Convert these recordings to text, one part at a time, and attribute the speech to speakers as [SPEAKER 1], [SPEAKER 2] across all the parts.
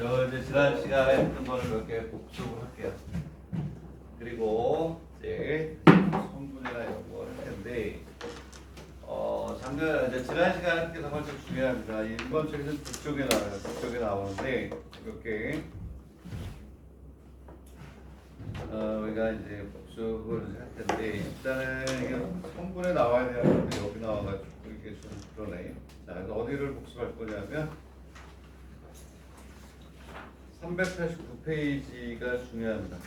[SPEAKER 1] 저 이제 지난 시간에 했던 거를 몇 개 복습을 할게요. 그리고 이제 성분이나 이런 거 할 텐데, 이제 지난 시간에 했던 게 정말 좀 중요합니다. 이번 책에서는 북쪽에 나와요. 북쪽에 나오는데 이렇게 우리가 이제 복습을 할 텐데 일단은 이게 성분에 나와야 되는데 여기 나와가지고 이게 좀 그러네. 자, 그래서 어디를 복습할 거냐면 389페이지가 중요합니다.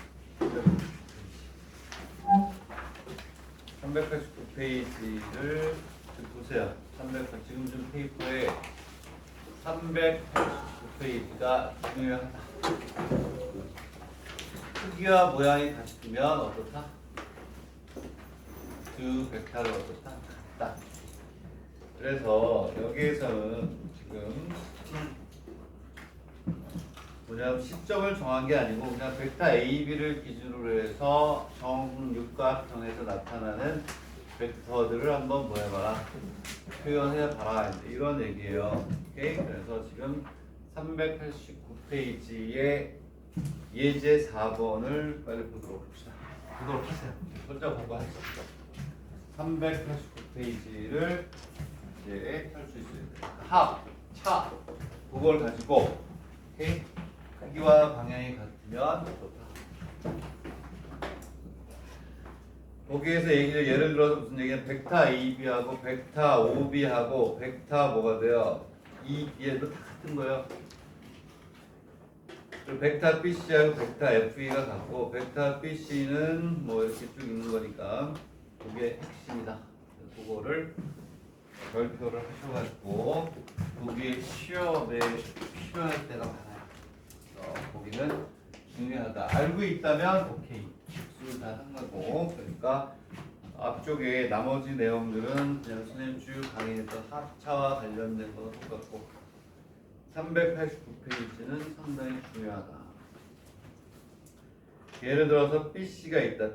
[SPEAKER 1] 389페이지를 보세요. 지금 준 페이퍼에 389페이지가 중요하다. 크기와 모양이 같으면 어떻다? 두 벡터를 어떻다? 같다. 그래서 여기에서는 지금 뭐냐면 시점을 정한 게 아니고 그냥 벡터 A, B를 기준으로 해서 정육각형에서 나타나는 벡터들을 한번 뭐 해봐라 표현해봐라 이런 얘기예요. 오케이? 그래서 지금 389페이지의 예제 4번을 빨리 보도록 합시다. 보도록 하세요. 혼자 보고 하시죠. 389페이지를 이제 할 수 있어요. 합, 차 그걸 가지고 오케이? 크기와 방향이 같으면 좋다. 거기에서 예를 들어서 무슨 얘기냐? 벡터 AB하고 벡터 OB하고 벡터 뭐가 돼요? EB에도 다 같은 거예요. 그리고 벡터 BC하고 벡터 FE가 같고 벡터 BC는 뭐 이렇게 쭉 있는 거니까 그게 핵심이다. 그거를 별표를 하셔가지고 거기에 시험에 필요할 때가 많아요. 거기는 중요하다. 알고 있다면 오케이. 수를 다 한 거고. 그러니까 앞쪽에 나머지 내용들은 그냥 선생님 쭉 강의에서 합차와 관련된 거 똑같고 389페이지는 상당히 중요하다. 예를 들어서 BC가 있다.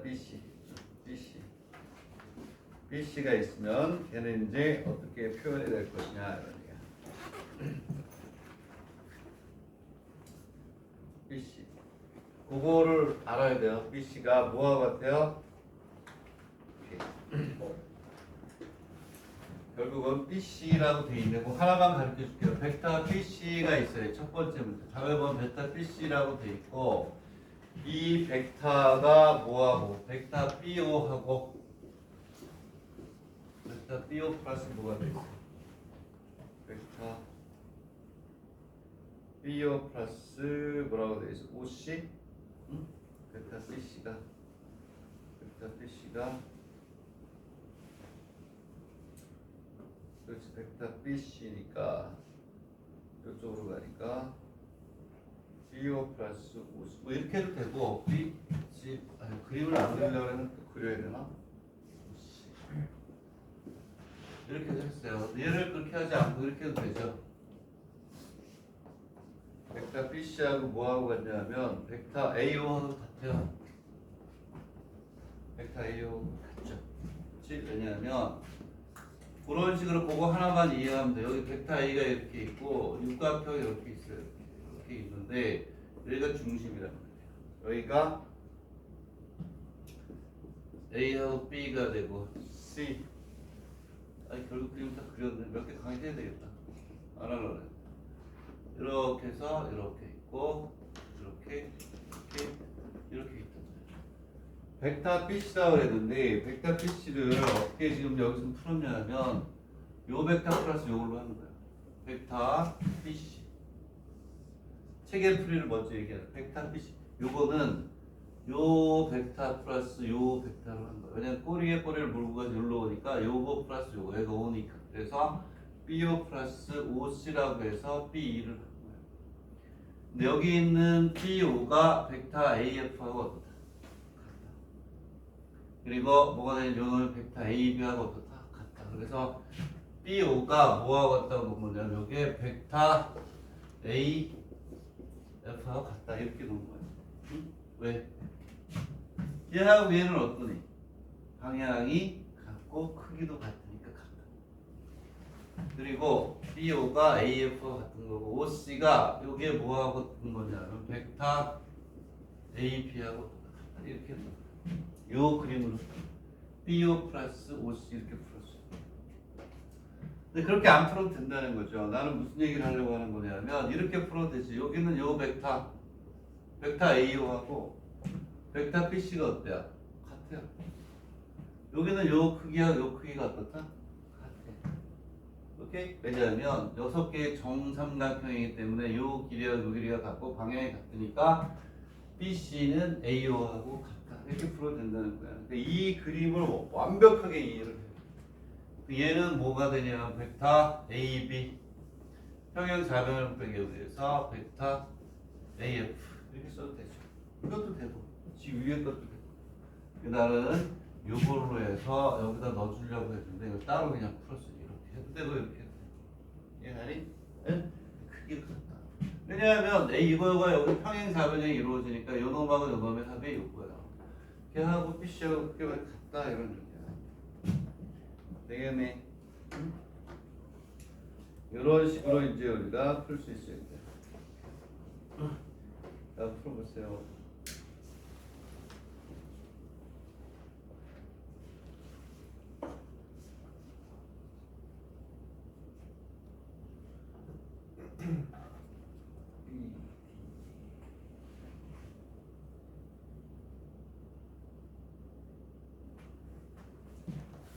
[SPEAKER 1] BC가 있으면 걔는 이제 어떻게 표현이 될 것이냐 이런 얘기야. BC 그거를 알아야 돼요. BC가 뭐와 같아요? 결국은 BC라고 돼 있는데 뭐 하나만 가르쳐 줄게요. 벡터 BC가 있어요. 첫 번째 문제. 답에 보면 벡터 BC라고 돼 있고 이 벡터가 뭐하고 벡터 BO하고 벡터 BO 플러스 뭐가 돼 있어요? 벡터 BO 플러스 뭐라고 돼 있어? OC? 응? 벡터 BC가 그렇지 벡터 BC니까 이쪽으로 가니까 BO 플러스 OC 뭐 이렇게 해도 되고 BC 아니 그림을 안 그리려고 하면 또 그려야 되나? OC 이렇게 했어요. 얘를 그렇게 하지 않고 이렇게 해도 되죠. 벡터 BC하고 뭐하고 같냐면 벡터 AO하고 같아요. 벡터 AO 같죠. 그치? 왜냐하면 그런 식으로 그거 하나만 이해하면 돼요. 여기 벡터 A가 이렇게 있고 육각형이 이렇게 있어요. 이렇게 있는데 여기가 중심이란 말이에요. 여기가 A하고 B가 되고 C 아니 결국 그림 다 그렸는데 몇 개 강의해야 되겠다. 안 하려고 이렇게 해서 이렇게 있고 이렇게 있다. 벡터 BC라고 그랬는데 벡터 BC를 어떻게 지금 여기서 풀었냐면 요 벡터 플러스 요걸로 하는 거예요. 벡터 BC 체계 풀이를 먼저 얘기하자. 벡터 BC 요거는 요 벡터 플러스 요 벡터로 하는 거예요. 왜냐면 꼬리에 꼬리를 물고 가서 여기로 오니까 요거 플러스 요거 얘가 오니까 그래서 BO 플러스 OC라고 해서 B2를 하는 거예요. 근데 여기 있는 BO가 벡터 AF하고 어떻다? 그리고 뭐가 되냐면 벡터 AB하고 어떻다? 같다. 그래서 BO가 뭐하고 같다고 보면 여기에 벡터 AF하고 같다 이렇게 놓은 거예요. 응? 왜? 얘하고 얘는 어떠니? 방향이 같고 크기도 같으니까 같다. 그리고 BO가 AF와 같은 거고 OC가 여기에 뭐하고 같은 거냐면 벡터 AP하고 똑같다. 이렇게 요 그림으로 BO 플러스 OC 이렇게 풀었어요. 근데 그렇게 안 풀어도 된다는 거죠. 나는 무슨 얘기를 하려고 하는 거냐면 이렇게 풀어도 되지. 여기는 요 벡터 AO하고 벡터 BC가 어때요? 같아요. 여기는 요 크기와 요 크기가 어떻다? 같아. 오케이? 왜냐하면 6개의 정삼각형이기 때문에 요 길이와 요 길이가 같고 방향이 같으니까 BC는 AO하고 같다. 이렇게 풀어도 된다는 거야. 그러니까 이 그림을 완벽하게 이해를 해요. 얘는 뭐가 되냐면 벡터 AB 평행 좌변을 빼기 위해서 벡터 AF 이렇게 써도 되죠. 이것도 되고 지금 위에 것도 되고 나는 요걸로 해서 여기다 넣어주려고 했는데 이거 따로 그냥 풀었어요. 이렇게 해도 되고 이렇게 해도 되고 이해하니? 응? 크게 크다. 왜냐하면 이거가 여기 평행 좌변이 이루어지니까 요 놈하고 요 놈의 합이 요거예요. 걔하고 BC하고 크게 같다 이런 얘기야. 되겠네. 이런 식으로 이제 우리가 풀 수 있어야 돼. 자, 풀어보세요.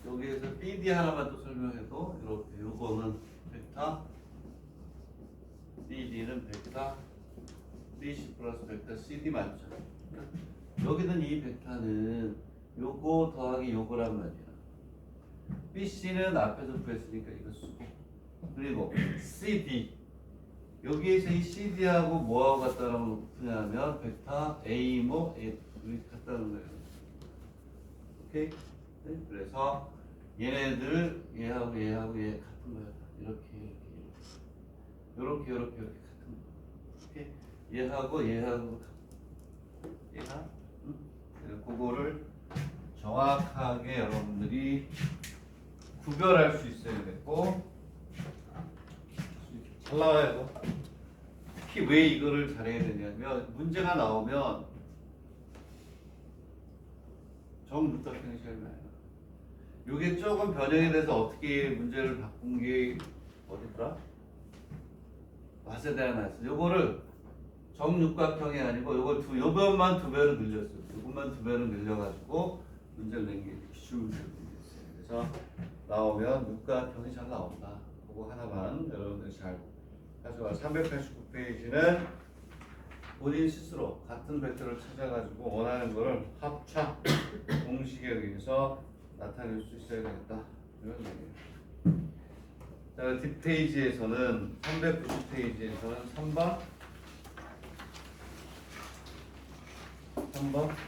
[SPEAKER 1] 여기에서 BD 하나만 또 설명해도 이렇게 요거는 벡터 BD는 벡터 BC 플러스 벡터 CD 맞죠? 여기는 이 벡터는 요거 더하기 요거란 말이야. BC는 앞에서 구했으니까 이거 쓰고 그리고 CD 여기에서 이 CD하고 뭐하고 같다라고 푸냐면 벡터 A 뭐 A 이렇게 같다는 거예요. 오케이? 네? 그래서 얘네들 얘하고 얘하고 얘 같은 거야. 이렇게 같은 거. 오케이? 얘하고 얘가 그거를 정확하게 여러분들이 구별할 수 있어야 되고 잘 나와야 돼. 특히 왜 이거를 잘해야 되냐면 문제가 나오면 정육각형이 제일 많아요. 요게 조금 변형이 돼서 어떻게 문제를 바꾼 게 어디더라? 와세대가 나왔어. 요거를 정육각형이 아니고 요것만 두 배로 늘렸어요. 요것만 두 배로 늘려가지고 문제를 낸 게 기출 문제를 냈어요. 그래서 나오면 육각형이 잘 나온다. 그거 하나만 여러분들이 잘 가져와. 389페이지는 본인 스스로 같은 벡터를 찾아가지고 원하는 거를 합차 공식에 의해서 나타낼 수 있어야 되겠다. 이런 얘기예요. 자, 뒷페이지에서는 390페이지에서는 3번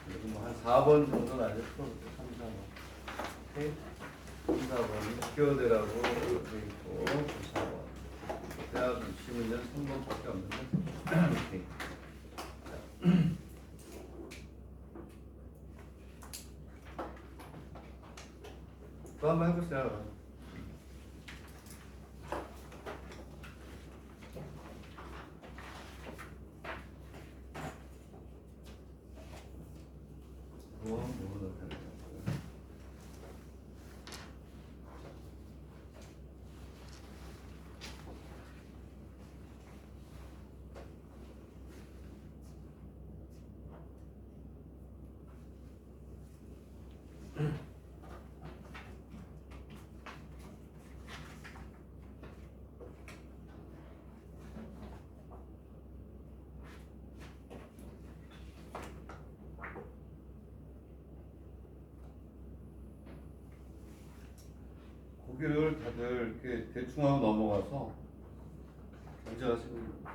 [SPEAKER 1] 그리고 뭐한 4번 정도는 알려 풀어볼게요. 3, 4번. 오케이? 3, 4번이 학교대라고 되어 있고 4번. 대학 입시 문제는 3번밖에 없는데. 오케이. 그거 한번 해보세요. 고기를 다들 이렇게 대충 하고 넘어가서 문제가 생깁니다.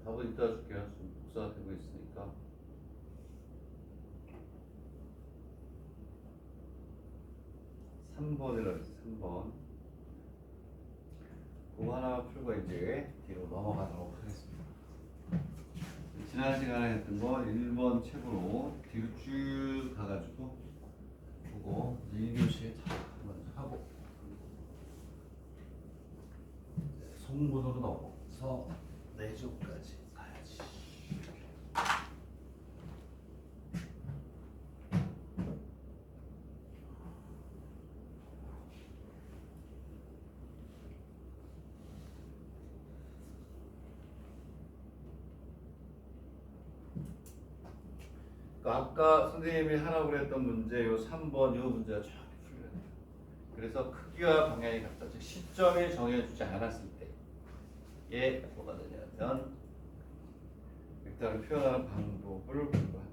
[SPEAKER 1] 답은 이따 줄게요. 지금 복사가 되고 있으니까. 3번이라고 했어. 3번. 그거 하나 풀고 이제 뒤로 넘어가도록 하겠습니다. 지난 시간에 했던 거 1번 책으로 뒤로 쭉 가가지고 보고 1교시에 다 먼저 하고 송분으로 넘어서 4조까지 가야지. 아까 선생님이 하라고 그랬던 문제 요 3번 요 문제가 정확히 풀려야 돼요. 그래서 크기와 방향이 같다. 즉 시점이 정해주지 않았을 때에 뭐가 되냐면 벡터를 표현하는 방법을 공부한다.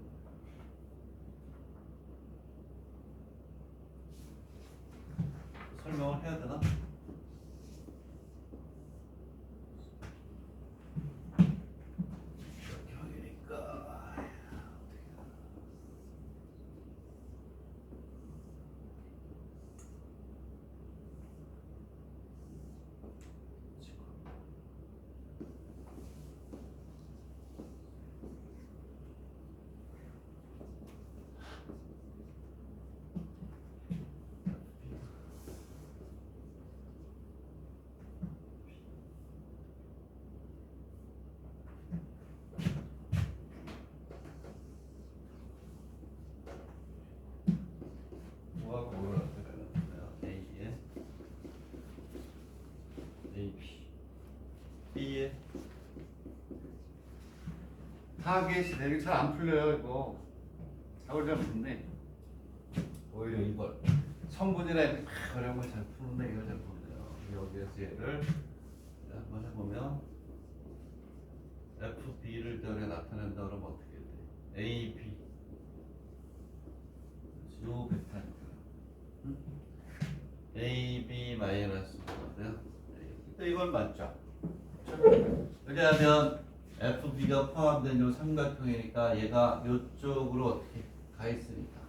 [SPEAKER 1] 설명을 해야 되나? 이렇게 하니까 뭐하고 뭐를 어떻게 되나요? A에 AP B에 타겟이 되게 잘 안 풀려요. 이거 답을 잘 못네. 오히려 이걸 성분이나 이렇게 어려운 걸 잘 푸는데 이걸 잘 모르네요. 여기에서 얘를 한번 해보면 FB를 이렇게 나타낸다 그러면 어떻게 돼? AB 요 벡터니까 AB 마이너스 거거든요. 이건 맞죠? 왜냐하면 FB가 포함된 요 삼각형이니까 얘가 요쪽으로 어떻게 가 있으니까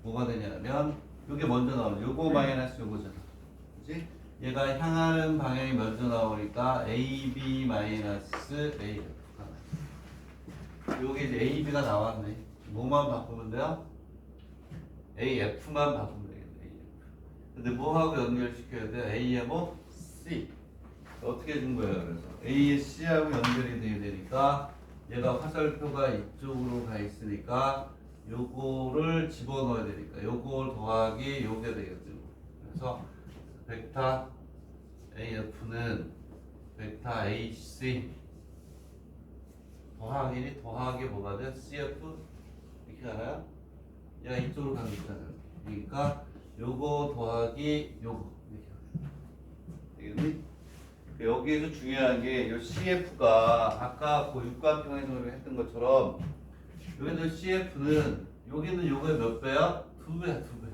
[SPEAKER 1] 뭐가 되냐면 요게 먼저 나오는 요거 마이너스 요거잖아. 그치? 얘가 향하는 방향이 먼저 나오니까 AB 마이너스 AF가 나와. 요게 이제 AB가 나왔네. 뭐만 바꾸면 돼요? AF만 바꾸면 되겠네. AF. 근데 뭐하고 연결시켜야 돼? A하고 C. 어떻게 해준 거예요? 그래서 A에 C하고 연결이 돼야 되니까 얘가 화살표가 이쪽으로 가 있으니까 요거를 집어넣어야 되니까 요걸 더하기 요게 되겠죠. 그래서 벡터 AF는 벡터 AC 더하기 뭐가 돼? CF 이렇게 알아요? 얘가 이쪽으로 가고 있잖아요. 그러니까 요거 더하기 요거 이렇게 되겠니? 여기에서 중요한 게 요 CF가 아까 그 육각형에서 했던 것처럼 여기는 CF는 여기는 요거의 몇 배야? 2배야. 2배.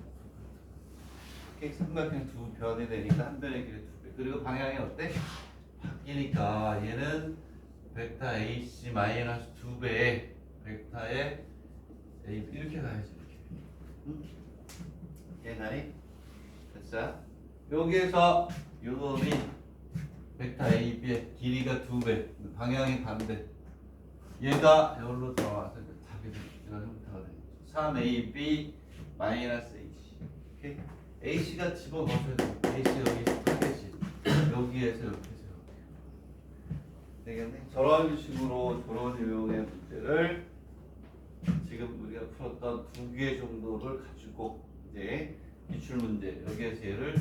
[SPEAKER 1] 삼각형 두 변이 되니까 한 변의 길이 2배. 그리고 방향이 어때? 바뀌니까 얘는 벡터 AC 마이너스 2배의 벡터의 A 이렇게 가야지 이렇게. 응? 얘나이 됐어? 여기에서 요 놈이 벡터 AB의 길이가 2배, 방향이 반대. 얘가 여기로 들어와서 답이 되는 3AB 마이너스 AC. 오케이? AC가 집어넣어줘야 돼. AC 여기서 타겟이 여기에서 이렇게 해서 이렇게. 되겠네? 저런 식으로 저런 유형의 문제를 지금 우리가 풀었던 2개 정도를 가지고 이제 기출 문제 여기에서 얘를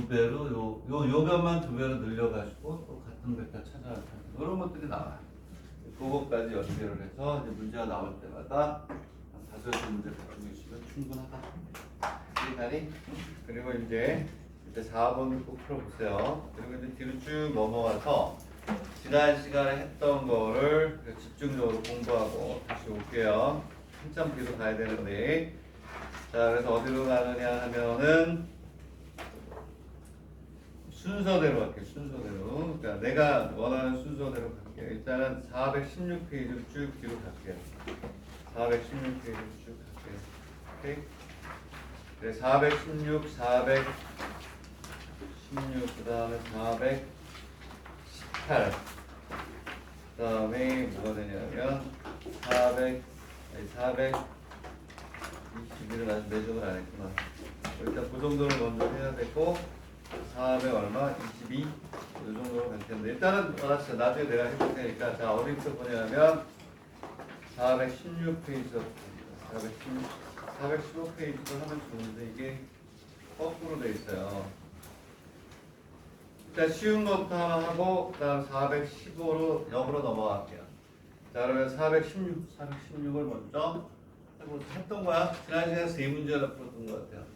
[SPEAKER 1] 2배로 요 변만 2배로 늘려가지고 또 같은 벡터 찾아야 이런 것들이 나와요. 그것까지 연결을 해서 이제 문제가 나올 때마다 한 5개 문제 가지고 있으면 충분하다. 이해가니? 그리고 이제 4번을 꼭 풀어보세요. 그리고 이제 뒤로 쭉 넘어와서 지난 시간에 했던 거를 집중적으로 공부하고 다시 올게요. 한참 뒤로 가야 되는데 자 그래서 어디로 가느냐 하면은 순서대로 할게. 순서대로. 그러니까 내가 원하는 순서대로 갈게요. 일단은 416페이지로 쭉 뒤로 갈게요. 416페이지로 쭉 갈게요. 오케이? 그래 416, 416, 그 다음에 418. 그 다음에 뭐가 되냐면 421을 아직 매적을 안 했구나. 일단 그 정도를 먼저 해야 되고 400 얼마? 22? 이 정도로 갈 텐데 일단은 알았어. 나중에 내가 해볼 테니까 자 어디부터 보냐면 416페이지부터 415페이지도 하면 좋은데 이게 거꾸로 돼 있어요. 일단 쉬운 것부터 하나 하고 그 다음 415로 역으로 넘어갈게요. 자 그러면 416을 먼저 했던 거야. 지난 시간에 세 문제 하나 풀었던 것 같아요.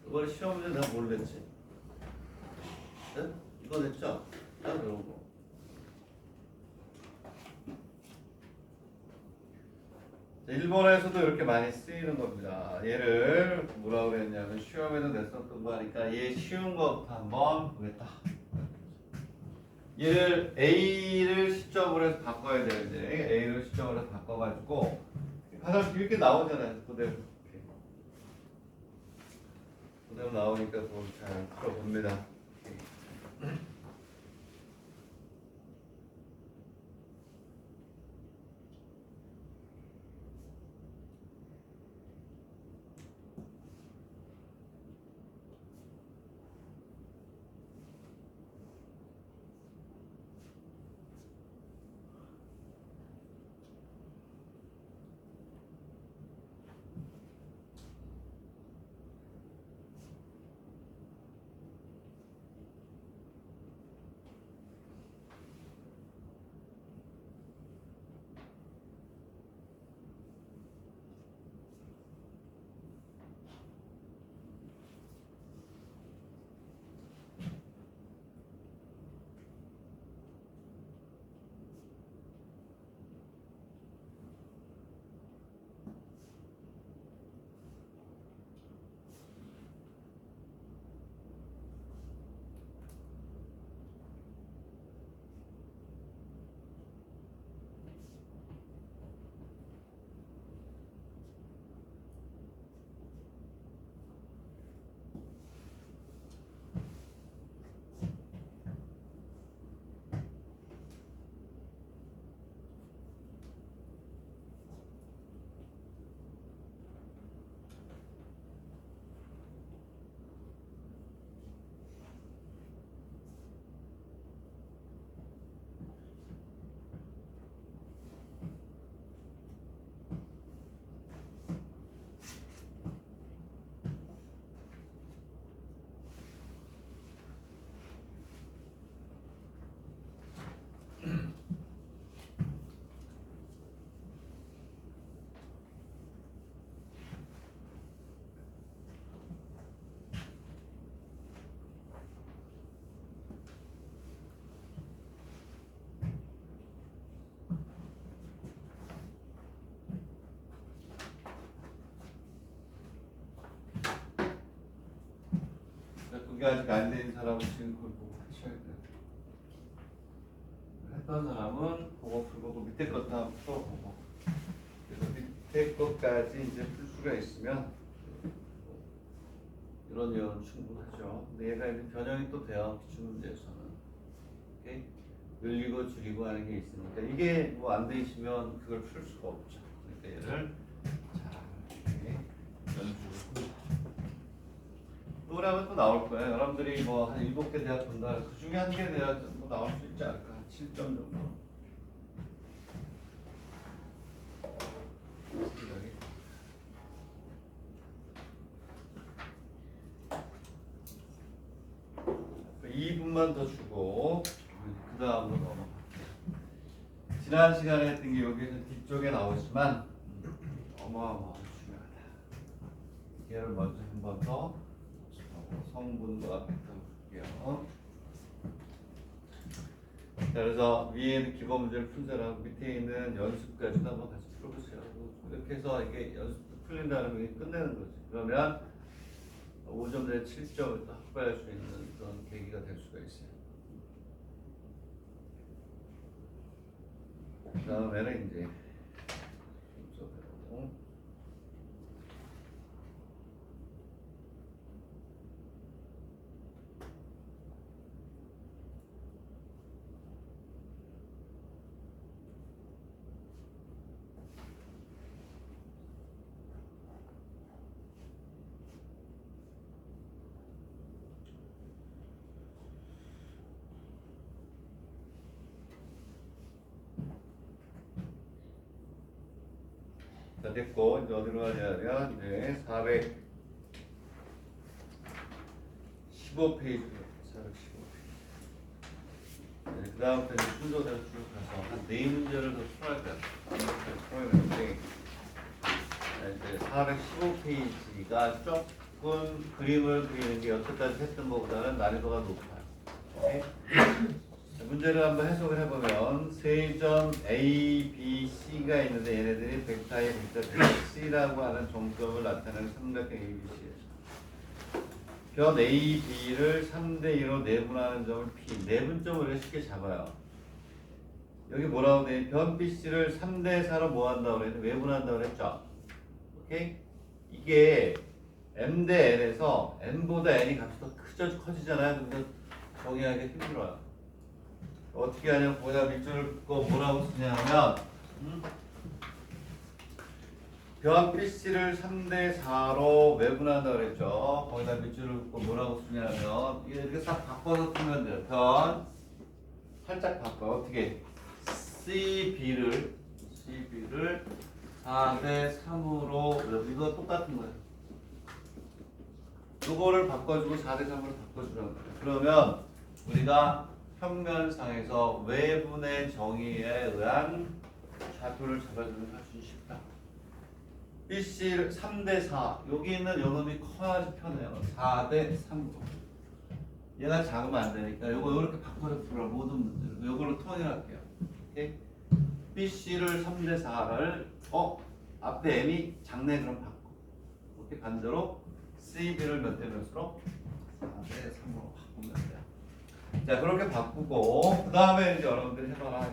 [SPEAKER 1] 이번에 시험 문제 내가 뭘 냈지? 네? 이거 냈죠? 자 이런 거. 일본에서도 이렇게 많이 쓰이는 겁니다. 얘를 뭐라고 그랬냐면 시험에도 냈었던 거 하니까 얘 쉬운 거부터 한번 보겠다. 얘를 A를 시점으로 해서 바꿔야 되는데 A를 시점으로 해서 바꿔가지고 가장 이렇게 나오잖아요. 그대로 나오니까 더 잘 풀어봅니다. 그게 아직 안 된 사람은 지금 그걸 보고 하셔야 돼요. 했던 사람은 그거 풀고 그 밑에 것도 한번 풀어보고 그래서 밑에 것까지 이제 풀 수가 있으면 이런 내용은 충분하죠. 근데 얘가 이제 변형이 또 돼요. 기출문제에서는. 오케이? 늘리고 줄이고 하는 게 있으니까 이게 뭐 안 돼 있으면 그걸 풀 수가 없죠. 그러니까 얘를 잘 연습을 그러면 또 나올 거예요. 여러분들이 뭐 한 7개 대학 본다. 그 중에 한 개 대학 뭐 나올 수 있지 않을까? 7점 정도. 여기 2분만 더 주고 그 다음으로 넘어갈게요. 지난 시간에 했던 게 여기는 뒤쪽에 나오지만 어마어마하게 중요하다. 얘를 먼저 한 번 더 성분도 앞에 볼게요. 자, 그래서 위에는 기본 문제를 풀자라고 밑에 있는 연습까지도 한번 같이 풀어보세요. 이렇게 해서 이게 연습 풀린다는 게 끝내는 거지. 그러면 5점 대 7점을 또 확보할 수 있는 그런 계기가 될 수가 있어요. 그 다음에는 이제 순서대로 자, 됐고, 이제 어디로 가냐면, 이제 415페이지. 415페이지. 네, 그 다음부터 이제 순서대로 쭉 가서 한 4문제를 더 풀어야 돼요. 풀어야 되는데, 이제 415페이지가 조금 그림을 그리는 게 여태까지 했던 것보다는 난이도가 높아요. 오케이? 문제를 한번 해석을 해보면 세 점 A, B, C가 있는데 얘네들이 벡터 A, 벡터 B, C라고 하는 종점을 나타내는 삼각형 A, B, C에서 변 A, B를 3대 2로 내분하는 점을 P, 내분점을 우리가 쉽게 잡아요. 여기 뭐라고 돼? 변 B, C를 3대 4로 뭐 한다고 그랬는데 외분한다고 그랬죠? 오케이? 이게 M 대 N에서 N보다 N이 값이 더 커지잖아요. 그래서 정의하기 힘들어요. 어떻게 하냐면 거기다 밑줄 거 뭐라고 쓰냐면 변 BC를 3대 4로 외분한다 그랬죠. 거기다 밑줄을 거 뭐라고 쓰냐면 이렇게 싹 바꿔서 쓰면 돼요. 변 살짝 바꿔. 어떻게 CB를 4대 3으로 이거 똑같은 거예요. 이거를 바꿔주고 4대 3으로 바꿔주라는 거예요. 그러면 우리가 평면상에서 외분의 정의에 의한 좌표를 잡아주는 게 훨씬 쉽다. BC 3대 4 여기 있는 요놈이 커야지 편해요. 4대 3으로 얘가 작으면 안 되니까 요거 이렇게 바꿔서 풀어. 모든 문제를 요걸로 통일할게요. 오케이? BC를 3대 4를 앞에 M이 작네 그럼 바꿔. 이렇게 반대로 CB를 몇 대 몇으로 4대 3으로 바꾸면 돼요. 자, 그렇게 바꾸고 그 다음에 이제 여러분들이 해봐라.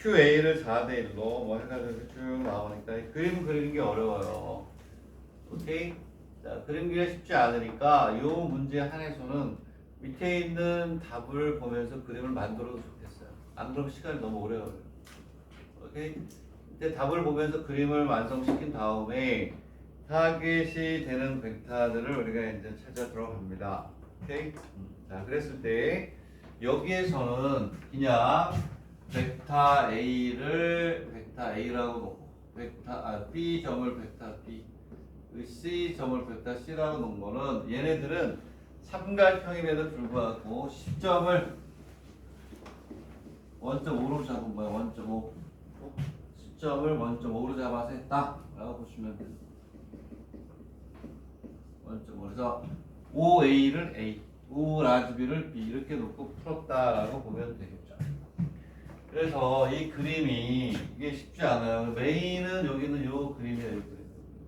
[SPEAKER 1] QA를 4대 1로 뭐 해가지고 쭉 나오니까 그림 그리는 게 어려워요. 오케이? 자, 그림 그리기 쉽지 않으니까 이 문제 한에서는 밑에 있는 답을 보면서 그림을 만들어도 좋겠어요. 안 그러면 시간이 너무 오래 걸려요. 오케이? 이제 답을 보면서 그림을 완성시킨 다음에 타겟이 되는 벡터들을 우리가 이제 찾아 들어갑니다. 오케이? 자, 그랬을 때 여기에서는 그냥 벡터 A라고 놓고 B 점을 벡터 B, C 점을 벡터 C라고 놓은 거는 얘네들은 삼각형임에도 불구하고 시점을 원점으로 잡은 거야. 원점5 시점을 원점5로 잡아서 했다 라고 보시면 돼요. 원점5 그래서 OA를 A, O 라지 B를 B 이렇게 놓고 풀었다라고 보면 되겠죠. 그래서 이 그림이 이게 쉽지 않아요. 메인은 여기는 요 그림이에요.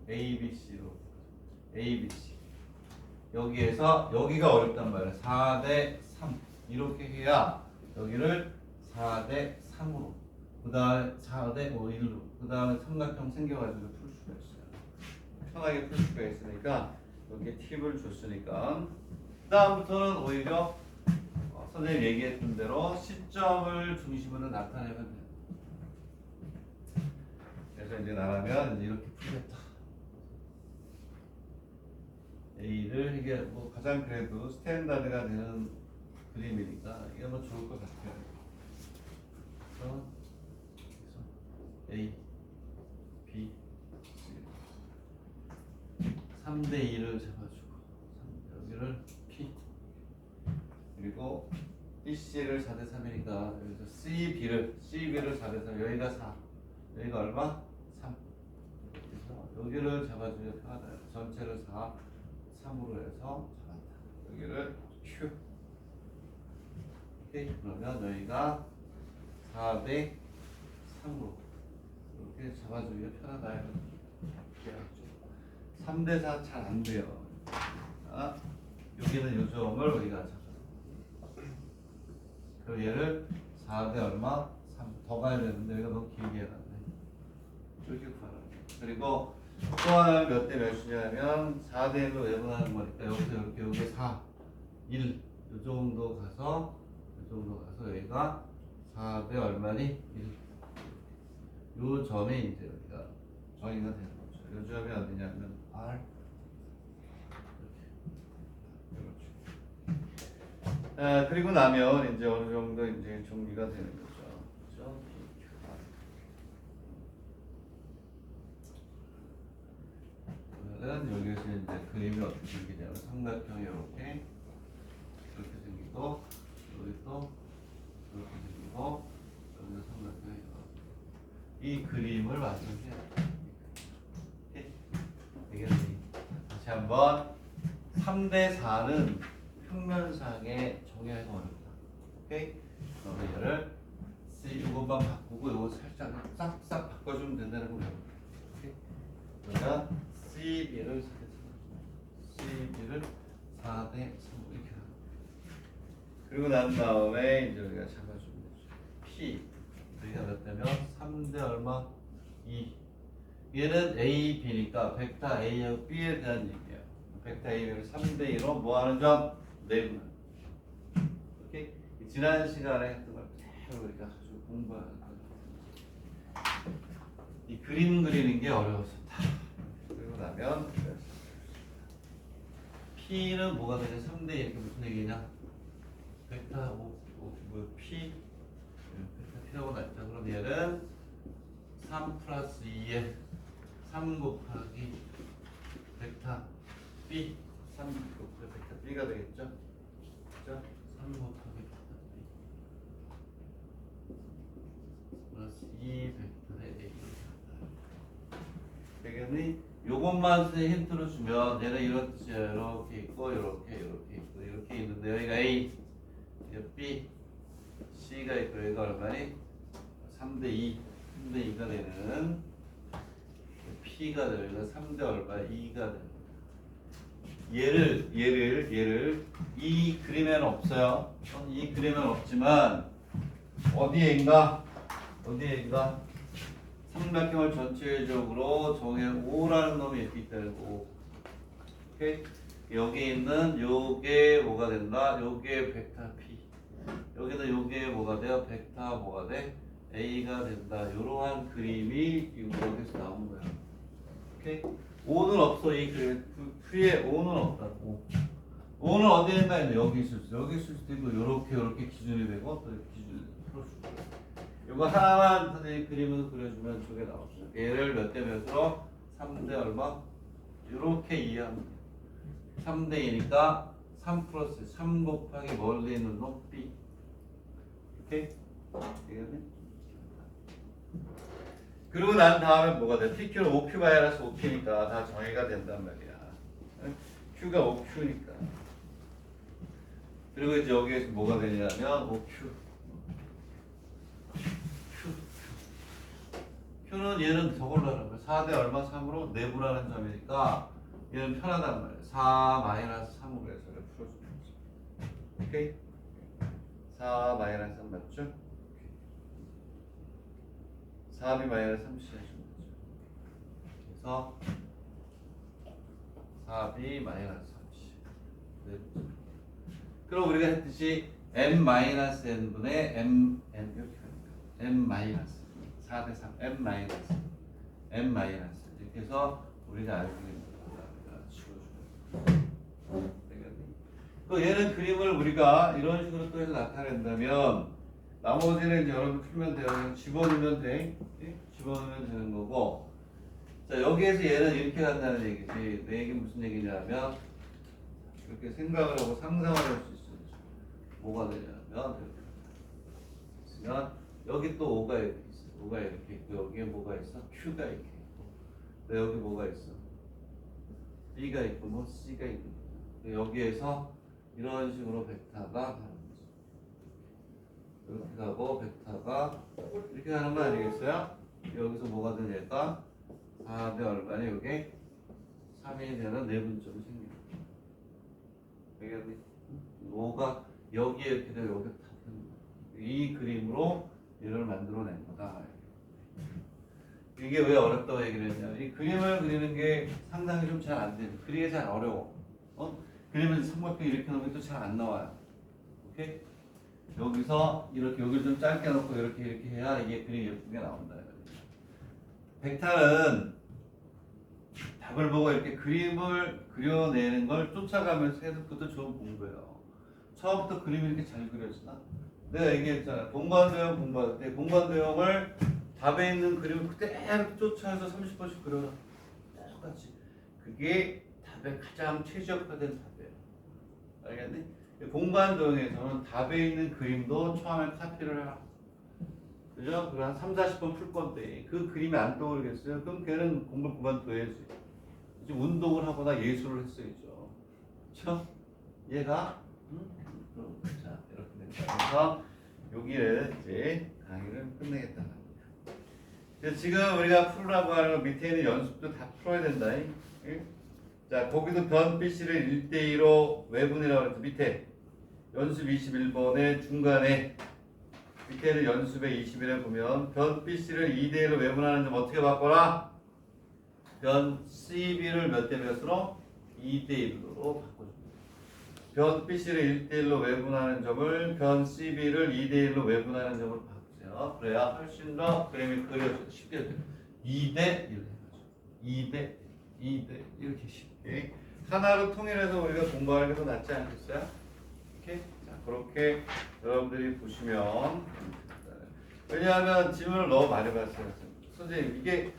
[SPEAKER 1] A, B, C로 A, B, C 여기에서 여기가 어렵단 말이에요. 4대 3 이렇게 해야 여기를 4대 3으로 그 다음에 4대 5, 1로 그 다음에 삼각형 생겨가지고 풀 수가 있어요. 편하게 풀 수가 있으니까 여기에 팁을 줬으니까 그 다음부터는 오히려 선생님 얘기했던 대로 시점을 중심으로 나타내면 돼요. 그래서 이제 나라면 이제 이렇게 풀겠다. A를 이게 뭐 가장 그래도 스탠다드가 되는 그림이니까 이게 뭐 좋을 것 같아요. 그래서 A, B, C 3대 2를 잡아주고 여기를 P 그리고 BC를 4대 3이니까 여기서 CB를 4대 3 여기가 4 여기가 얼마? 3 그래서 여기를 잡아주면 편하다. 전체를 4, 3으로 해서 잡았다. 여기를 Q 오케이. 그러면 여기가 4대 3으로 이렇게 잡아주기가 편하다. 3대 4 잘 안 돼요. 자, 여기는 요 점을 우리가 잡아. 그리고 얘를 4대 얼마? 3 더 가야 되는데 여기가 너무 길게 해놨네. 이렇게 구하라. 그리고 또 하나 몇 대 몇이냐면 4대로 외분하는 거니까 여기서 이렇게 여기 4, 1, 요 정도 가서 요 정도 가서 여기가 4대 얼마니? 1. 요 점이 이제 여기가 정의가 되는 거죠. 요 점이 어디냐면 R. 이렇게. 그리고 나면 이제 어느 정도 이제 정리가 되는 거죠. 그렇죠? 그러면 여기서 이제 그림이 어떻게 생기냐면 삼각형이 이렇게 생기고 여기 또 이렇게 생기고 여기서 삼각형이 이 그림을 완성해야 돼. 되겠니? 다시 한번 3대 4는 평면상에 정의하기가 어렵다. 오케이? 그러면 얘를 이것만 바꾸고 이거 살짝 싹싹 바꿔주면 된다는 거예요. 오케이? 그러니까 CB를 4대 3 이렇게 하고 그리고 난 다음에 이제 우리가 잡아주면 되죠. P 우리가 몇 대면 3대 얼마? 2 얘는 A, B니까 벡터 A하고 B에 대한 얘기예요. 벡터 A를 3대 2로 뭐하는 점? 내분. 오케이? 지난 시간에 했던 걸 그대로 우리가 가지고 공부하는 거죠. 이 그림 그리는 게 어려웠었다. 그리고 나면 P는 뭐가 되냐? 3대 2 이렇게 무슨 얘기냐? 벡터 P 벡터 P라고 났죠. 그럼 얘는 3 플러스 2에 3 곱하기 벡터 B 3 곱하기 벡터 B가 되겠죠? 그죠? 3 곱하기 벡터 B 플러스 2 벡터의 A 되겠니? 요것만 힌트로 주면 얘는 이렇게 있고 이렇게 있고 이렇게 있는데 여기가 A 여기가 B C가 있고 여기가 얼마니? 3대 2 3대 2가 되는 P가 되면 3대 얼마? 2가 되는 얘를 이 그림에는 없어요. 이 그림에는 없지만 어디에인가 삼각형을 전체적으로 정해 5라는 놈이 이렇게 있다는 거. 오케이? 여기 있는 요게 뭐가 된다? 요게 벡터 P. 여기다 요게 뭐가 돼요? 벡터 뭐가 돼? A가 된다. 이러한 그림이 여기서 나온 거야. 오케이? 5는 없어. 이 그림 Q에 5는 없다고. 5는 어디에 있나 있는데 여기 있을 수도 있고 요렇게 기준이 되고 또 이렇게 기준이 풀어주고. 이거 하나만 선생님 그림을 그려주면 저게 나오죠. 얘를 몇 대 몇으로? 3대 얼마? 이렇게 이해하면 돼요. 3대 2니까 3 플러스 3 곱하기 멀리 있는 놈 B. 오케이? 이해했니? 그리고 난 다음에 뭐가 돼? PQ는 5Q 마이너스 5P니까 다 정의가 된단 말이야. Q가 5Q니까. 그리고 이제 여기에서 뭐가 되냐면 5Q. Q는 얘는 저걸로 하는 거야. 4대 얼마? 3으로 내부라는 점이니까 얘는 편하단 말이야. 4 마이너스 3으로 해서 풀어주는 거지. 오케이? 4 마이너스 3 맞죠? 4b 마이너스 30 해주면 되죠. 그래서 4b 마이너스 30. 네. 그럼 우리가 했듯이 m 마이너스 n분의 m n 이렇게 합니다. m 마이너스 4대 3 m 마이너스 이렇게 해서 우리가 알고 있는 거다. 지워주면 되겠니? 또 얘는 그림을 우리가 이런 식으로 또 해서 나타낸다면 나머지는 이제 여러분 풀면 돼요. 그냥 집어넣으면 돼. 집어넣으면 되는 거고. 자, 여기에서 얘는 이렇게 간다는 얘기지. 내 얘기 무슨 얘기냐면 이렇게 생각을 하고 상상을 할 수 있어요. 뭐가 되냐면 이렇게 있으면 여기 또 5가 이렇게 있어. 5가 이렇게 있고 여기에 뭐가 있어? Q가 이렇게 있고. 또 여기 뭐가 있어? B가 있고 뭐 C가 있고. 여기에서 이런 식으로 벡터가 가는 거죠. 이렇게 가고 벡터가 이렇게 가는 거 아니겠어요? 여기서 뭐가 되냐니까 4대 얼마니 요게? 3이 되는 내분점이 생깁니다. 알겠니? 5가 여기에 이렇게 되고 여기 다 되는 거야. 이 그림으로 이걸 만들어낸 거다. 이게 왜 어렵다고 얘기를 했냐? 이 그림을 그리는 게 상당히 좀 잘 안 돼요. 그리기 잘 어려워. 그림을 삼각형 이렇게 놓으면 또 잘 안 나와요. 오케이? 여기서 이렇게 여기를 좀 짧게 놓고 이렇게 해야 이게 그림이 예쁘게 나온다. 벡터는 답을 보고 이렇게 그림을 그려내는 걸 쫓아가면서 해도 그것도 좋은 공부예요. 처음부터 그림이 이렇게 잘 그려지나? 내가 얘기했잖아. 공간도형 공부할 때 공간도형을 답에 있는 그림을 그대로 쫓아서 30번씩 그려라. 똑같이. 그게 답에 가장 최적화된 답이에요. 알겠니? 공간도형에서는 답에 있는 그림도 처음에 카피를 해라. 그죠? 그럼 한 3, 40번 풀 건데 그 그림이 안 떠오르겠어요? 그럼 걔는 공부를 그만둬야지. 이제 운동을 하거나 예술을 했어야죠. 그렇죠? 얘가 자 이렇게 됩니다. 그래서 여기를 이제 강의를 끝내겠다는 겁니다. 지금 우리가 풀으라고 하는 거 밑에 있는 연습도 다 풀어야 된다. 자 거기도 변 BC를 1대2로 외분이라고 그랬죠. 밑에 연습 21번의 중간에 밑에는 연습의 21에 보면 변 BC를 2대1로 외분하는 점 어떻게 바꿔라? 변 CB를 몇 대 몇으로? 2대1로 바꿔줍니다. 변 BC를 1대1로 외분하는 점을 변 CB를 2대1로 외분하는 점으로 바꾸세요. 그래야 훨씬 더 그림이 그려져요. 쉽게 돼요. 2대1 해가지고 2대 이렇게 쉽게 하나로 통일해서 우리가 공부하는 게 더 낫지 않겠어요? 이렇게 자 그렇게 여러분들이 보시면 왜냐하면 질문을 너무 많이 봤어요. 선생님 이게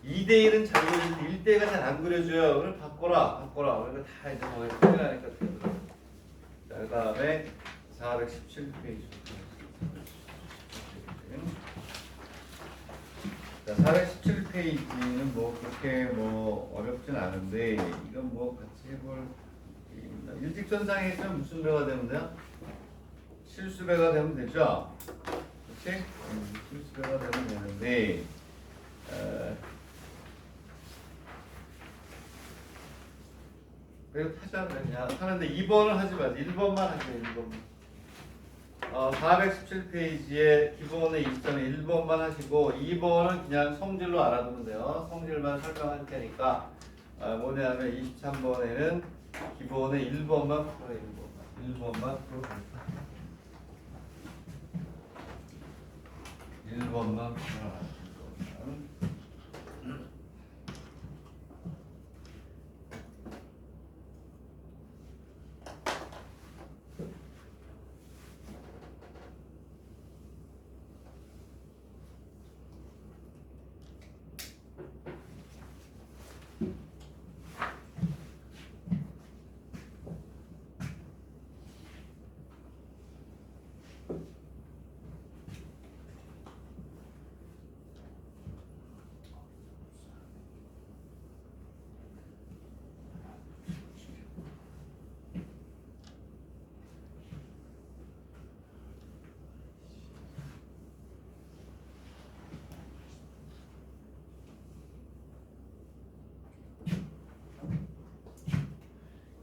[SPEAKER 1] 2대1은 잘 그려지는데 1대1가 잘 안 그려져요. 그럼 바꿔라. 그러니까 다 이제 거의 통일하니까 되더라고요. 자, 그 다음에 417페이지. 자, 417페이지는 뭐 그렇게 뭐 어렵진 않은데 이건 뭐 같이 해볼 게임입니다. 일직선상에 있으면 무슨 배가 되면 돼요? 실수배가 되면 되죠? 그렇지? 실수배가 되면 되는데 그래서 하자 그냥 하는데 2번을 하지 마세요. 1번만 하세요. 1번만. 417페이지에 기본의 입선은 1번만 하시고 2번은 그냥 성질로 알아두면 돼요. 성질만 설명할 테니까 뭐냐면 23번에는 기본의 1번만 풀어요. 1번만 풀어볼까? 1번만 풀어라.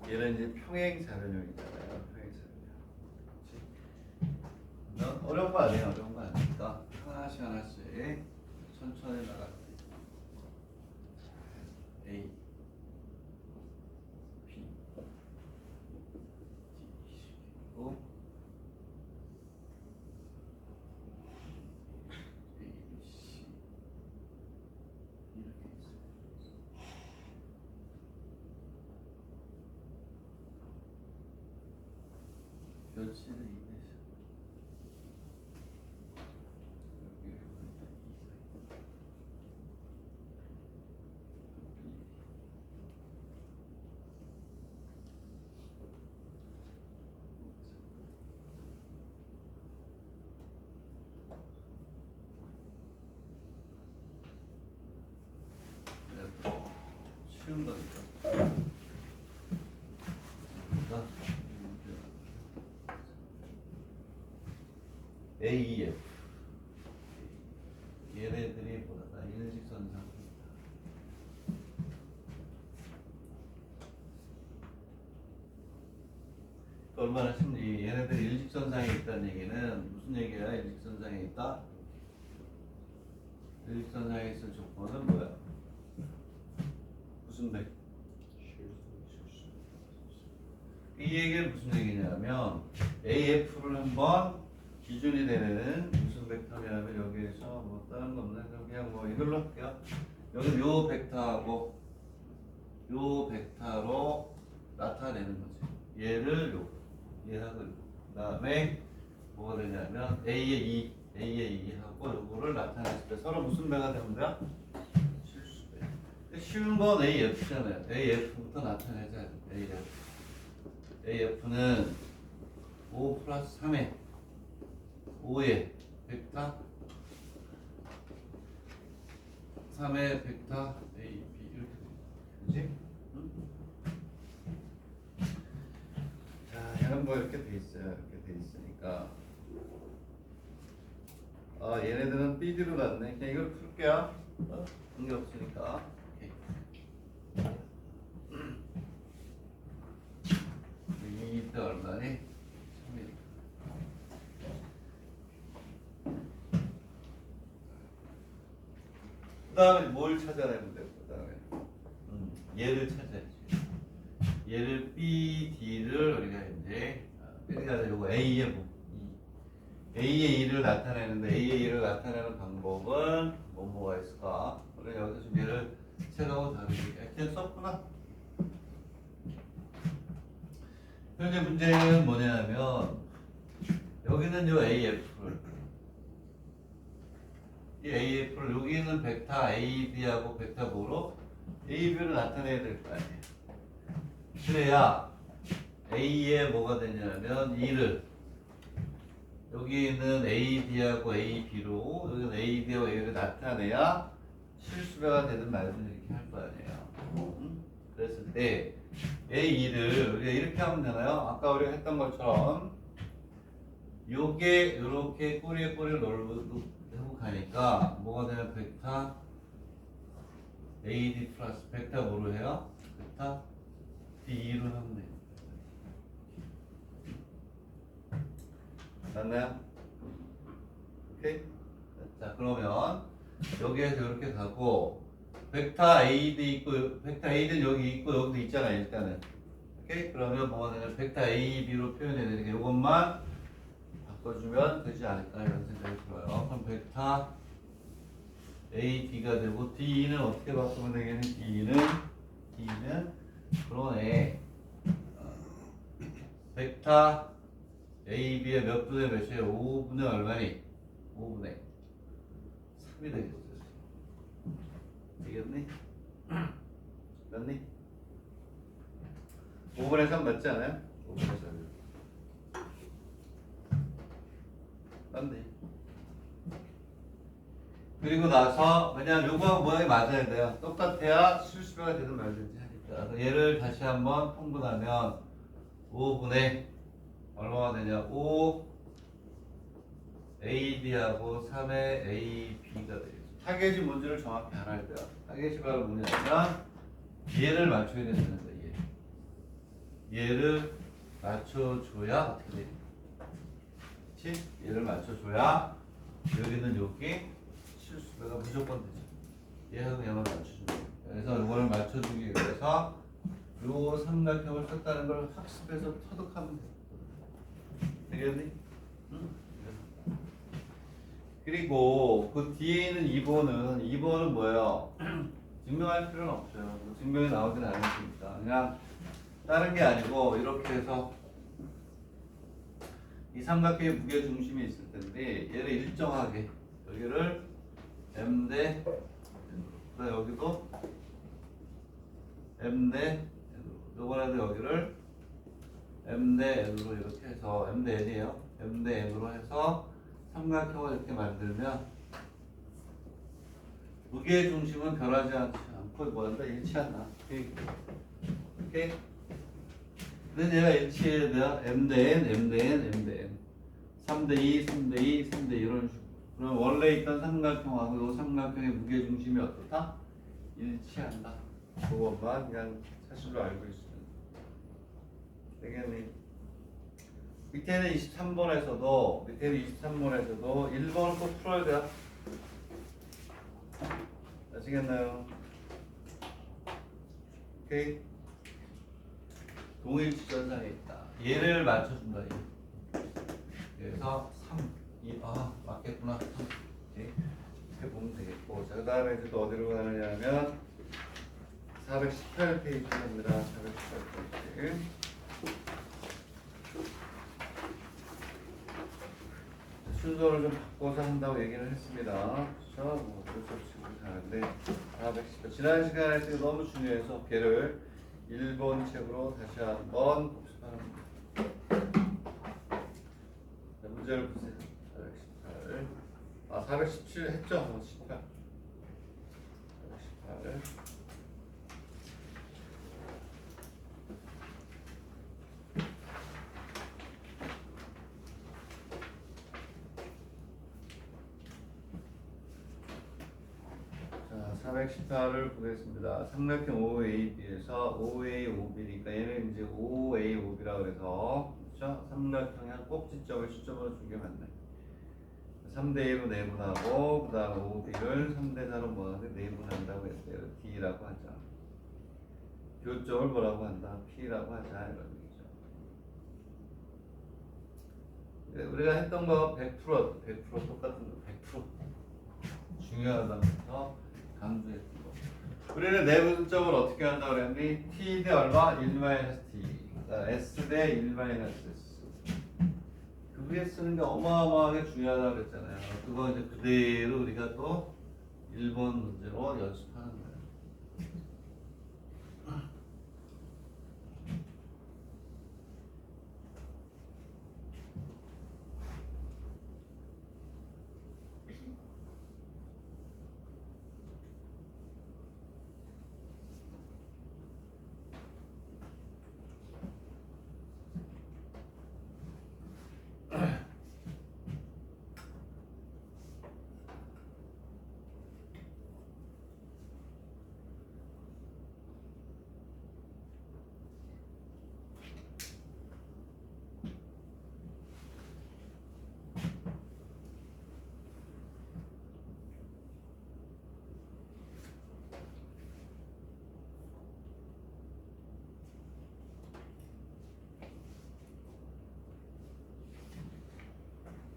[SPEAKER 1] 얘는 이제 평행 자변형이잖아요. 평행 자변형. 어려운 거 아니에요. 어려운 거 아니니까 하나씩 천천히 나갈게요. A, B, D, 그리고 A, C 이렇게 있어요. 변치는 2대에서 쉬운 거니까. AEF 얘네들이 보다 일직선상 얼마나 쉽니? 얘네들이 일직선상에 있다는 얘기는 무슨 얘기야? 일직선상에 있다? 일직선상에 있을 조건은 뭐야? 무슨 백? 이 얘기는 무슨 얘기냐면 AF를 한번 기준이 되는 무슨 벡터냐면 여기에서 뭐 다른 거 없네. 그냥 뭐 이걸로 할게요. 여기 요 벡터하고 요 벡터로 나타내는 거지. 얘를 얘하고 그다음에 뭐가 되냐면 A의 2 하고 요거를 나타냈을 때 서로 무슨 배가 되는 거야? 실수배. 쉬운 건 AF잖아요. AF부터 나타내자. AF는 5 플러스 3의 5의 벡터 3의 벡터 A, B 이렇게 되지? 응? 자, 얘는 뭐 이렇게 돼 있어요. 이렇게 돼 있으니까 얘네들은 BD로 났네. 그냥 이걸 풀게요. 관계 없으니까. 오케이. 이때 얼마니? 3일. 그 다음에 뭘 찾아내면 돼요? 그 다음에 얘를 찾아야지. 얘를 B, D를 우리가 이제 그러니까 이거 A의 A의 2를 나타내는데 A의 2를 나타내는 방법은 뭐가 있을까? 우리 여기서 좀 얘를 책하고 다르게 그냥 썼구나. 현재 문제는 뭐냐면 여기는 요 AF를 이 AF를 여기 있는 벡터 AB하고 벡터 뭐로 AB를 나타내야 될 거 아니에요. 그래야 A에 뭐가 되냐면 2를 여기 있는 AD하고 AB로 여기는 AD하고 A를 나타내야 실수배가 되든 말든 이렇게 할 거 아니에요. 그랬을 때 A2를 우리가 이렇게 하면 되나요? 아까 우리가 했던 것처럼 요게 이렇게 꼬리에 꼬리를 넣고 가니까 뭐가 되면 벡터 AD 플러스 벡터 뭐로 해요? 벡터 D2로 하면 돼요. 맞나요? 오케이? 자, 그러면 여기에서 이렇게 가고 벡터 AD 있고 벡터 AD는 여기 있고 여기도 있잖아요. 일단은 오케이? 그러면 뭐가 되냐면 벡터 AB로 표현해야 되니까 이것만 바꿔주면 되지 않을까 이런 생각이 들어요. 그럼 벡터 AD가 되고 D는 어떻게 바꾸면 되겠니? D는 그러네. 벡터 AB의 몇 분의 몇이에요? 5분의 얼마니? 5분의 3이 되겠어요. 되겠니? 맞니? 5분의 3 맞지 않아요? 5분의 3. 맞네. 그리고 나서 그냥 요거 모양이 맞아야 돼요. 똑같아야 실수배가 되든 말든지 하니까. 얘를 다시 한번 통분하면 5분의 얼마가 되냐? 5 AD하고 3의 AB가 되겠죠. 타겟이 뭔지를 정확히 알아야 돼요. 타겟이 바로 뭐냐면 얘를 맞춰야 된다는 거예요. 얘를 맞춰줘야 어떻게 되니? 그치? 얘를 맞춰줘야 여기는 여기 실수배가 무조건 되죠. 얘하고 얘만 맞춰주면 돼요. 그래서 이거를 맞춰주기 위해서 요 삼각형을 썼다는 걸 학습해서 터득하면 돼요. 되겠니? 응? 그리고 그 뒤에 있는 2번은 뭐예요? 증명할 필요는 없어요. 증명이 나오진 않으니까 그냥 다른 게 아니고 이렇게 해서 이 삼각형의 무게 중심이 있을 텐데 얘를 일정하게 여기를 M 대 N으로 여기도 M 대 N으로 이번에도 여기를 M 대 N으로 이렇게 해서 M 대 N이에요. M 대 N으로 해서 삼각형을 이렇게 만들면 무게 중심은 변하지 않고 뭐한다 일치한다. 오케이? 근데 얘가 일치해야 돼요. M 대 N, M 대 N, M 대 N 3 대 2, 3 대 2, 3 대 2 이런 식으로. 그럼 원래 있던 삼각형하고 이 삼각형의 무게 중심이 어떻다? 일치한다. 그것만 그냥 사실로 알고 있으면 되겠니? 밑에는 23번에서도 1번을 꼭 풀어야 돼요. 아시겠나요? 오케이. 동일 지점상에 있다. 얘를 맞춰준다. 얘. 그래서 3, 2, 맞겠구나. 3. 오케이. 이렇게 보면 되겠고. 자, 그 다음에 이제 또 어디로 가느냐면 418페이지입니다. 418페이지. 순서를 좀 바꿔서 한다고 얘기를 했습니다. 그렇죠? 뭐 어쩔 수 없이 그렇게 하는데 418. 지난 시간에 지금 너무 중요해서 걔를 1번 책으로 다시 한번 복습하는 겁니다. 자, 문제를 보세요. 418. 417 했죠? 18. 418. 자, 418을 보겠습니다. 삼각형 OAB에서 OA, OB니까 얘는 이제 OA, OB라 그래서 그렇죠? 삼각형의 꼭지점을 시점으로 준 게 맞네. 3대2로 내분하고 그 다음 OB를 3대4로 뭐하는데 내분한다고 했어요. D라고 하자. 교점을 뭐라고 한다? P라고 하자 이런 얘기죠. 우리가 했던 거 100% 똑같은 거 100% 중요하다면서 강조했던 거. 우리는 내분점을 어떻게 한다고 그랬니? T 대 얼마? 1-T. S 대 1-S. 그 위에 쓰는 게 어마어마하게 중요하다고 그랬잖아요. 그거 이제 그대로 우리가 또 1번 문제로 연습하는 거예요.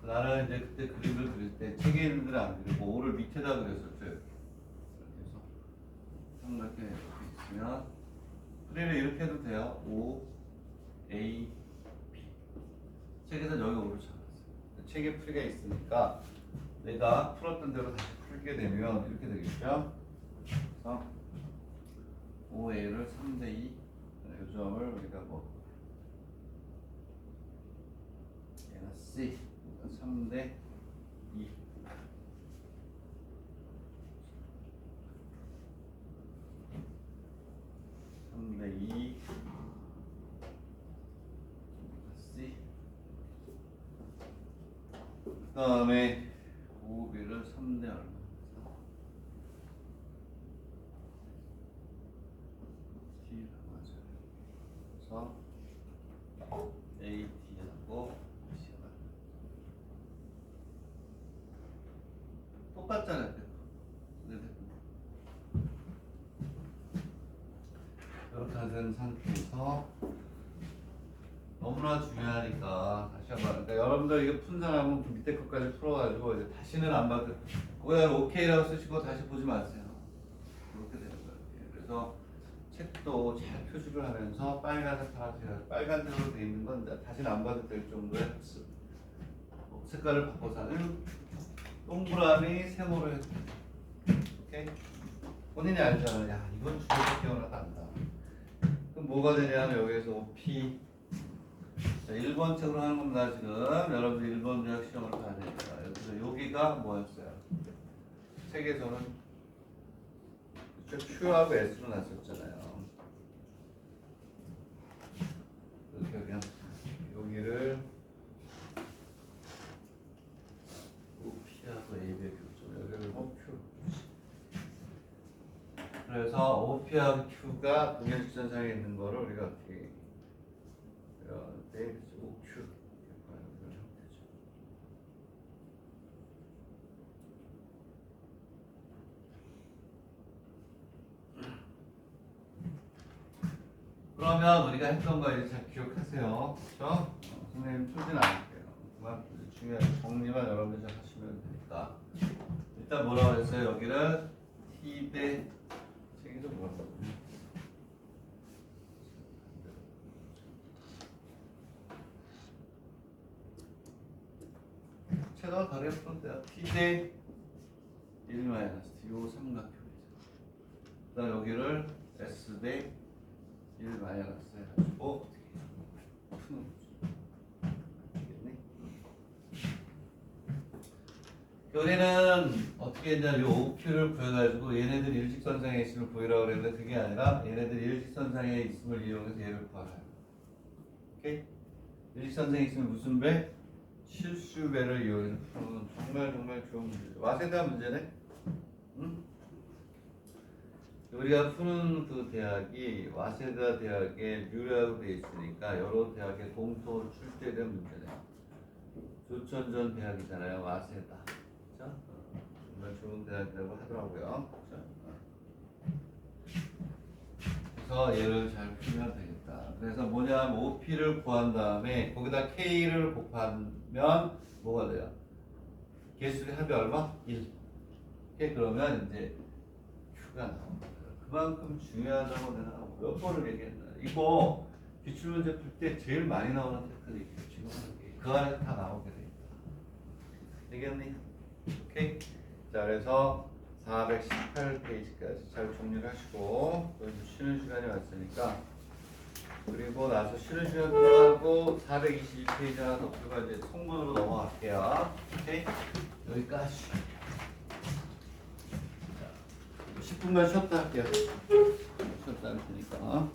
[SPEAKER 1] 나는 이제 그때 그림을 그릴 때 책에 있는 데는 안 그리고 O를 밑에다 그렸었죠. 그래서 삼각형이 이렇게 있으면 그림을 이렇게 해도 돼요. O, A, B. 책에서 여기 O를 잡았어요. 책에 풀이가 있으니까 내가 풀었던 대로 다시 풀게 되면 이렇게 되겠죠. 그래서 OA를 3대2 이 점을 우리가 뭐 얘는 C 3대 2 3대 2 C 그 다음에 OB를 3대 얼마 T라고 하죠. 그래서 AT하고 C가 똑같잖아요. 이렇게 된 상태에서 너무나 중요하니까 다시 한번 그러니까 여러분들 이거 푼 사람은 그 밑에 것까지 풀어가지고 이제 다시는 안 봐도 그냥 오케이라고 쓰시고 다시 보지 마세요. 그렇게 되는 거예요. 그래서 책도 잘 표시를 하면서 빨간색, 파란색, 빨간색으로 되어 있는 건 다시는 안 봐도 될 정도의 흡수. 색깔을 바꿔서 하는 동그라미 세모를 해서 오케이? 본인이 알잖아. 야 이건 주에서 태어나도 안다. 그럼 뭐가 되냐면 여기에서 P 자, 1번 책으로 하는 겁니다. 지금 여러분들 1번 유학 시험을 봐야 됩니다. 여기서 여기가 뭐였어요? 책에서는 Q하고 S로 났었잖아요. 이렇게 그냥 여기를 OP하고 AB의 교점 여기를 Q 그래서 OP하고 Q가 동일지점상에 있는 거를 우리가 어떻게 OQ 그러면 우리가 했던 거 이제 잘 기억하세요. 그렇죠? 선생님 풀진 않을게요. 그만 중요한 정리만 여러분들 잘 하시면 되니까. 일단 뭐라고 했어요? 여기를 t 대 책에서 뭐라고 했어요? 최대한 다르게 풀면 돼요. t 대 1 마이너스 t 요 삼각형이죠. 그다음 여기를 s 대 1 마이너스 해가지고 푸는 거죠. 알겠니? 우리는 어떻게 했냐, 요 OQ를 구해가지고 얘네들 일직선상에 있음을 보이라고 그랬는데 그게 아니라 얘네들 일직선상에 있음을 이용해서 얘를 구하라. 오케이? 일직선상에 있으면 무슨 배? 실수배를 이용해서 푸는 정말 좋은 문제죠. 맛에 대한 문제네. 응? 우리가 푸는 그 대학이 와세다 대학에 류라고 돼 있으니까 여러 대학의 공통 출제된 문제네. 조천전 대학이잖아요. 와세다. 그렇죠? 정말 좋은 대학이라고 하더라고요. 그렇죠? 그래서 얘를 잘 풀면 되겠다. 그래서 뭐냐면 OP를 구한 다음에 거기다 K를 곱하면 뭐가 돼요? 개수의 합이 얼마? 1. 오케이? 그러면 이제 Q가 나옵니다. 그만큼 중요하다고 내가 몇 번을 얘기했나. 이거 기출문제 풀 때 제일 많이 나오는 테크닉이에요. 지금 그 안에 다 나오게 돼 있다. 되겠니? 오케이? 자, 그래서 418페이지까지 잘 정리를 하시고 또 이제 쉬는 시간이 왔으니까, 그리고 나서 쉬는 시간 끝나고 422페이지 하나 더 풀고 이제 통문으로 넘어갈게요. 오케이? 여기까지. 10분만 쉬었다 할게요. 쉬었다 할 테니까.